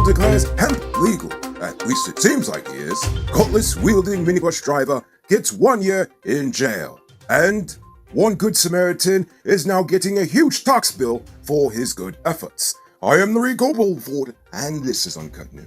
juvenile declares hemp legal. At least it seems like he is. Cutlass-wielding minibus driver gets 1 year in jail. And one good Samaritan is now getting a huge tax bill for his good efforts. I am the Rico Bulford, and this is Uncut News.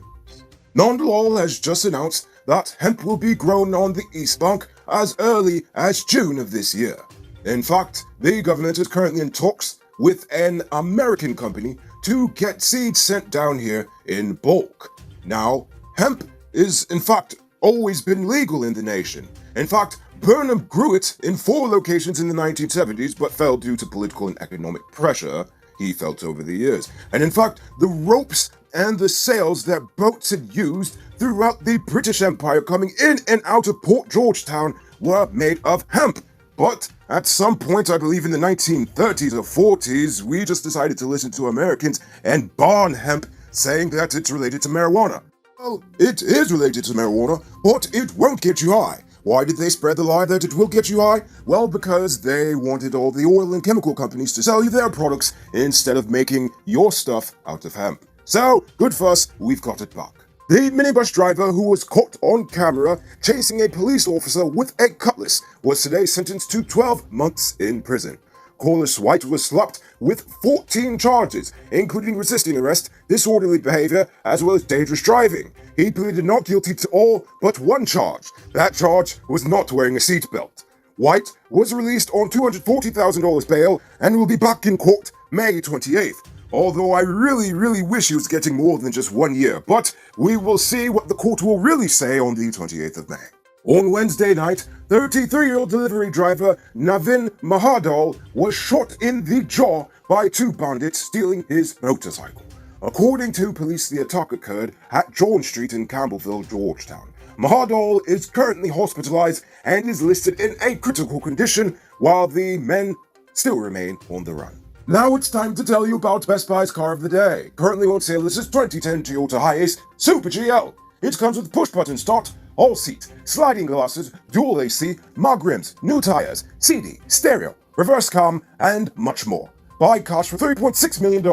Nondalol has just announced that hemp will be grown on the East Bank as early as June of this year. In fact, the government is currently in talks with an American company to get seeds sent down here in bulk. Now, hemp is in fact always been legal in the nation. In fact, Burnham grew it in 4 locations in the 1970s, but fell due to political and economic pressure he felt over the years. And in fact, the ropes and the sails that boats had used throughout the British Empire coming in and out of Port Georgetown were made of hemp. But at some point, I believe in the 1930s or 40s, we just decided to listen to Americans and ban hemp, saying that it's related to marijuana. Well, it is related to marijuana, but it won't get you high. Why did they spread the lie that it will get you high? Well, because they wanted all the oil and chemical companies to sell you their products instead of making your stuff out of hemp. So, good for us, we've got it back. The minibus driver who was caught on camera chasing a police officer with a cutlass was today sentenced to 12 months in prison. Corliss White was slapped with 14 charges, including resisting arrest, disorderly behavior, as well as dangerous driving. He pleaded not guilty to all but one charge. That charge was not wearing a seatbelt. White was released on $240,000 bail and will be back in court May 28th. Although I really wish he was getting more than just 1 year, but we will see what the court will really say on the 28th of May. On Wednesday night, 33-year-old delivery driver Navin Mahadal was shot in the jaw by 2 bandits stealing his motorcycle. According to police, the attack occurred at John Street in Campbellville, Georgetown. Mahadal is currently hospitalized and is listed in a critical condition, while the men still remain on the run. Now it's time to tell you about Best Buy's car of the day. Currently on sale is this 2010 Toyota Hiace Super GL. It comes with push-button start, all seat, sliding glasses, dual AC, mag rims, new tires, CD, stereo, reverse cam, and much more. Buy cash for $3.6 million,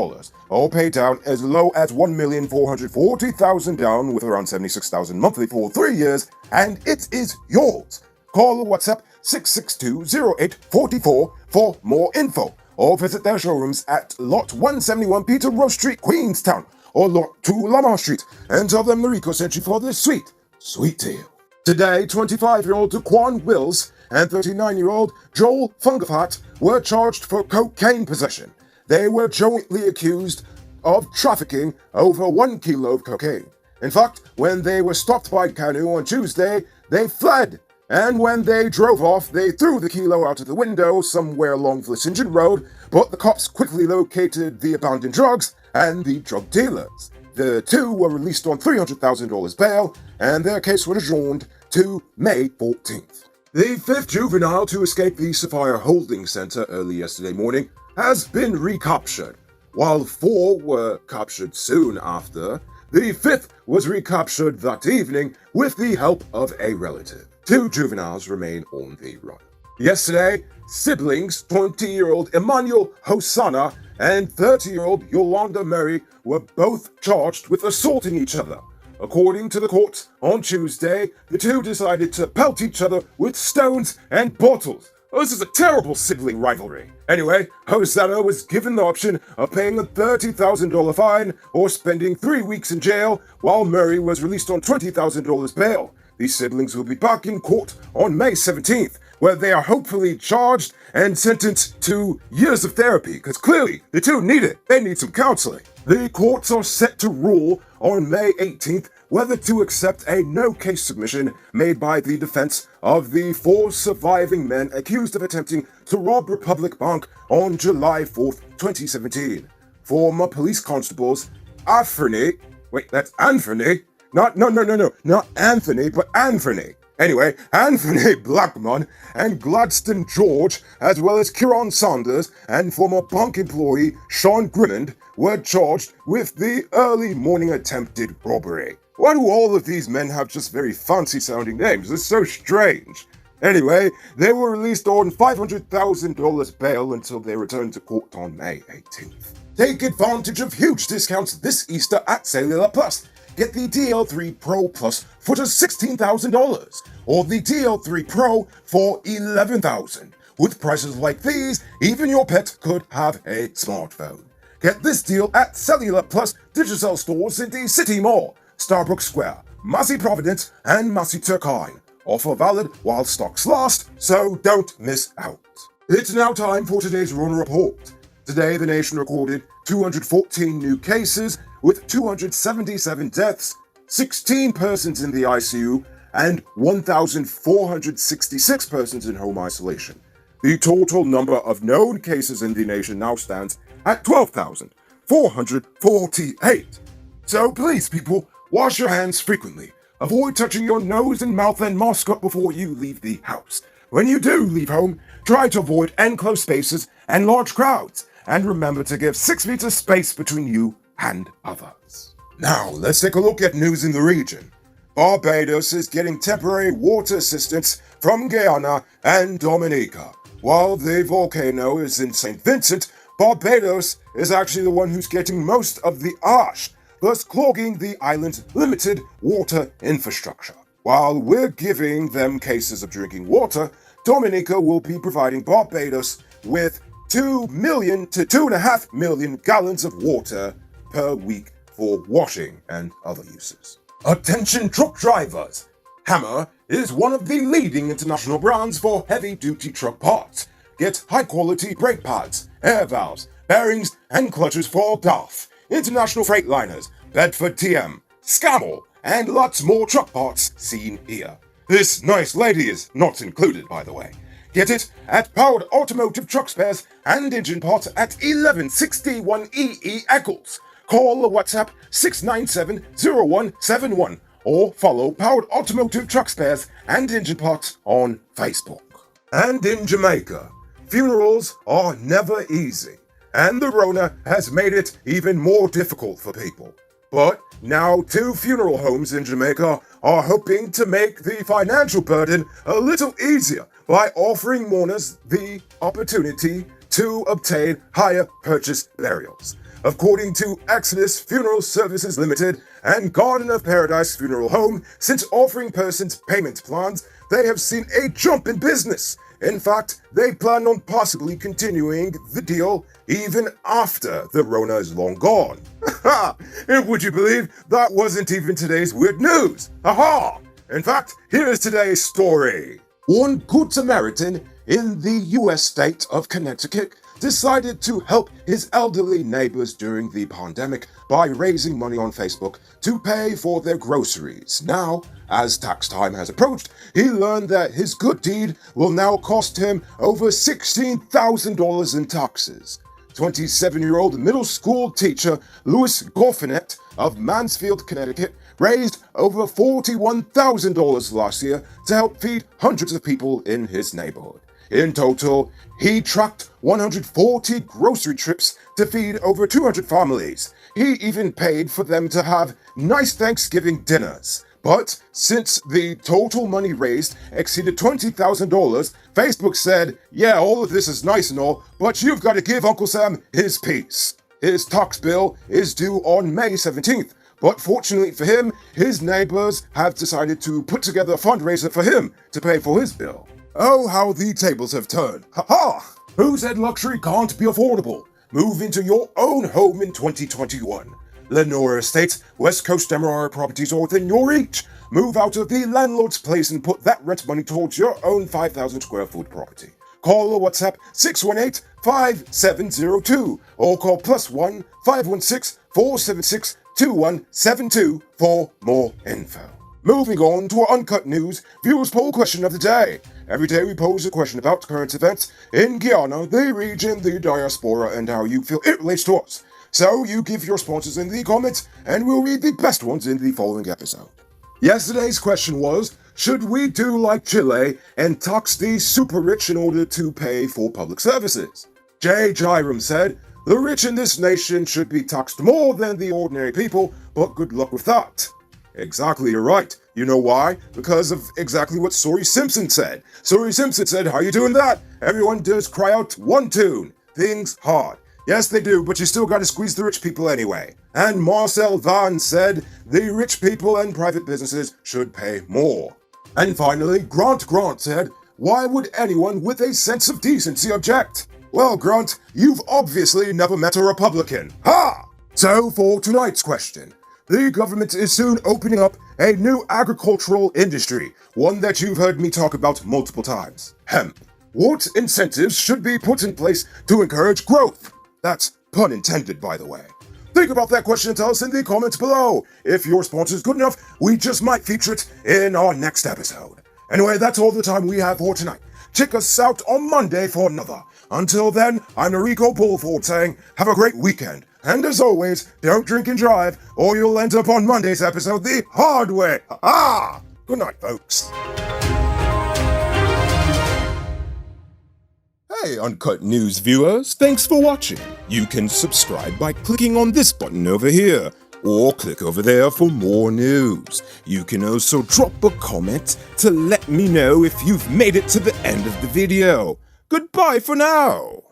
or pay down as low as $1,440,000 down with around $76,000 monthly for 3 years, and it is yours. Call or WhatsApp 662-0844 for more info, or visit their showrooms at Lot 171 Peter Rose Street, Queenstown, or Lot 2 Lamar Street, and tell them Noriko sent you for this sweet deal. Today, 25-year-old Daquan Wills and 39-year-old Joel Fungafat were charged for cocaine possession. They were jointly accused of trafficking over 1 kilo of cocaine. In fact, when they were stopped by Canoe on Tuesday, they fled. And when they drove off, they threw the kilo out of the window somewhere along Vlissingen Road, but the cops quickly located the abandoned drugs and the drug dealers. The 2 were released on $300,000 bail, and their case was adjourned to May 14th. The 5th juvenile to escape the Sapphire Holding Center early yesterday morning has been recaptured. While 4 were captured soon after, the 5th was recaptured that evening with the help of a relative. 2 juveniles remain on the run. Yesterday, siblings 20-year-old Emmanuel Hosanna and 30-year-old Yolanda Mary were both charged with assaulting each other. According to the court, on Tuesday, the 2 decided to pelt each other with stones and bottles. This is a terrible sibling rivalry. Anyway, Hosanna was given the option of paying a $30,000 fine or spending 3 weeks in jail, while Murray was released on $20,000 bail. These siblings will be back in court on May 17th, where they are hopefully charged and sentenced to years of therapy, because clearly the 2 need it. They need some counseling. The courts are set to rule on May 18th whether to accept a no-case submission made by the defense of the 4 surviving men accused of attempting to rob Republic Bank on July 4th, 2017. Former police constables Anthony, not Anthony, but Anthony. Anyway, Anthony Blackman and Gladstone George, as well as Kieran Sanders and former bank employee Sean Grimmond, were charged with the early morning attempted robbery. Why do all of these men have just very fancy-sounding names? It's so strange. Anyway, they were released on $500,000 bail until they returned to court on May 18th. Take advantage of huge discounts this Easter at Cellular Plus. Get the DL3 Pro Plus for just $16,000 or the DL3 Pro for $11,000. With prices like these, even your pet could have a smartphone. Get this deal at Cellular Plus digital stores in the City Mall, Starbucks Square, Massey Providence, and Massey Turkine. Offer valid while stocks last, so don't miss out. It's now time for today's Rona Report. Today, the nation recorded 214 new cases with 277 deaths, 16 persons in the ICU, and 1,466 persons in home isolation. The total number of known cases in the nation now stands at 12,448. So please, people, wash your hands frequently. Avoid touching your nose and mouth and mask up before you leave the house. When you do leave home, try to avoid enclosed spaces and large crowds. And remember to give 6 meters space between you and others. Now, let's take a look at news in the region. Barbados is getting temporary water assistance from Guyana and Dominica. While the volcano is in St. Vincent, Barbados is actually the one who's getting most of the ash, thus clogging the island's limited water infrastructure. While we're giving them cases of drinking water, Dominica will be providing Barbados with 2 million to 2.5 million gallons of water per week for washing and other uses. Attention truck drivers! Hemp is one of the leading international brands for heavy-duty truck parts. Get high-quality brake pads, air valves, bearings, and clutches for DAF, international freight liners, Bedford TM, Scammell, and lots more truck parts seen here. This nice lady is not included, by the way. Get it at Powered Automotive Truck Spares and Engine Parts at 1161 EE Eccles. Call or WhatsApp 697-0171 or follow Powered Automotive Truck Spares and Engine Parts on Facebook. And in Jamaica, funerals are never easy, and the Rona has made it even more difficult for people. But now 2 funeral homes in Jamaica are hoping to make the financial burden a little easier by offering mourners the opportunity to obtain higher purchase burials. According to Exodus Funeral Services Limited and Garden of Paradise Funeral Home, since offering persons payment plans, they have seen a jump in business. In fact, they plan on possibly continuing the deal even after the Rona is long gone. And would you believe that wasn't even today's weird news? Aha! In fact, here's today's story. One Good Samaritan in the US state of Connecticut decided to help his elderly neighbors during the pandemic by raising money on Facebook to pay for their groceries. Now, as tax time has approached, he learned that his good deed will now cost him over $16,000 in taxes. 27-year-old middle school teacher Louis Goffinet of Mansfield, Connecticut, raised over $41,000 last year to help feed hundreds of people in his neighborhood. In total, he tracked 140 grocery trips to feed over 200 families. He even paid for them to have nice Thanksgiving dinners. But since the total money raised exceeded $20,000, Facebook said, yeah, all of this is nice and all, but you've got to give Uncle Sam his piece. His tax bill is due on May 17th, but fortunately for him, his neighbors have decided to put together a fundraiser for him to pay for his bill. Oh, how the tables have turned. Ha-ha! Who said luxury can't be affordable? Move into your own home in 2021. Lenoir Estates, West Coast MRI properties are within your reach. Move out of the landlord's place and put that rent money towards your own 5,000 square foot property. Call or WhatsApp 618-5702 or call +1 516 476 2172 for more info. Moving on to our Uncut News Viewers Poll question of the day. Every day we pose a question about current events in Guyana, the region, the diaspora, and how you feel it relates to us. So you give your responses in the comments, and we'll read the best ones in the following episode. Yesterday's question was, should we do like Chile and tax the super rich in order to pay for public services? Jay Jairam said, the rich in this nation should be taxed more than the ordinary people, but good luck with that. Exactly, you're right. You know why? Because of exactly what Sori Simpson said. Sori Simpson said, how you doing that? Everyone does cry out one tune. Things hard. Yes, they do, but you still gotta squeeze the rich people anyway. And Marcel Van said the rich people and private businesses should pay more. And finally, Grant said, why would anyone with a sense of decency object? Well, Grant, you've obviously never met a Republican. Ha! So for tonight's question, the government is soon opening up a new agricultural industry, one that you've heard me talk about multiple times. Hemp. What incentives should be put in place to encourage growth? That's pun intended, by the way. Think about that question and tell us in the comments below. If your response is good enough, we just might feature it in our next episode. Anyway, that's all the time we have for tonight. Check us out on Monday for another. Until then, I'm Enrico Bullford saying, have a great weekend. And as always, don't drink and drive, or you'll end up on Monday's episode the hard way. Ah! Good night, folks. Hey, Uncut News viewers, thanks for watching. You can subscribe by clicking on this button over here, or click over there for more news. You can also drop a comment to let me know if you've made it to the end of the video. Goodbye for now.